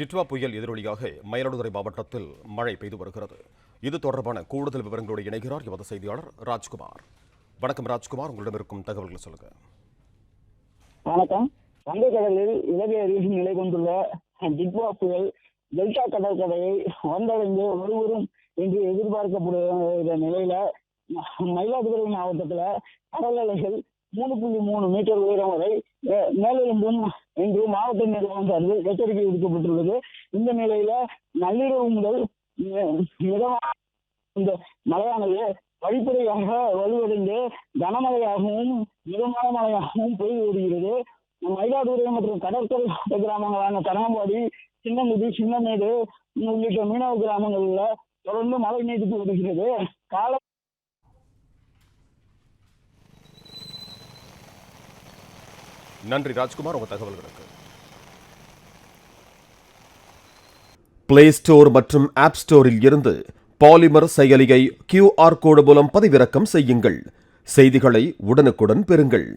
டிட்வா புயல் எதிரொலியாக மயிலாடுதுறை மாவட்டத்தில் மழை பெய்து வருகிறது. இது தொடர்பான கூடுதல் விவரங்களோடு இணைகிறார் எமது செய்தியாளர் ராஜ்குமார். வணக்கம் ராஜ்குமார், உங்களிடம் இருக்கும் தகவல்களை சொல்லுங்க. வணக்கம். வங்கக்கடலில் இலங்கை அருகில் நிலை கொண்டுள்ள டிட்வா புயல் டெல்டா கடற்கரையை வந்தடைந்து ஒருவரும் என்று எதிர்பார்க்கப்படுகிற நிலையில மயிலாடுதுறை மாவட்டத்துல கடல் அலைகள் 3.3 மீட்டர் உயரம் வரை மேலெழும்பும் என்று மாவட்ட நிர்வாகம் சார்பில் எச்சரிக்கை விடுக்கப்பட்டுள்ளது. இந்த நிலையில நள்ளிரவு முதல் மிதமான இந்த மழையானது படிப்படியாக வலுவடைந்து கனமழையாகவும் மிதமான மழையாகவும் பெய்து வருகிறது. மயிலாடுதுறை மற்றும் கடற்கரை கிராமங்களான தரங்கம்பாடி, சின்னமுடி, சின்னமேடு உள்ளிட்ட மீனவ கிராமங்களில் தொடர்ந்து மழை நீடித்து வருகிறது. காலை நன்றி ராஜ்குமார், உங்க தகவல்களுக்கு. பிளே ஸ்டோர் மற்றும் ஆப் ஸ்டோரில் இருந்து பாலிமர் செயலியை QR கோடு மூலம் பதிவிறக்கம் செய்யுங்கள். செய்திகளை உடனுக்குடன் பெறுங்கள்.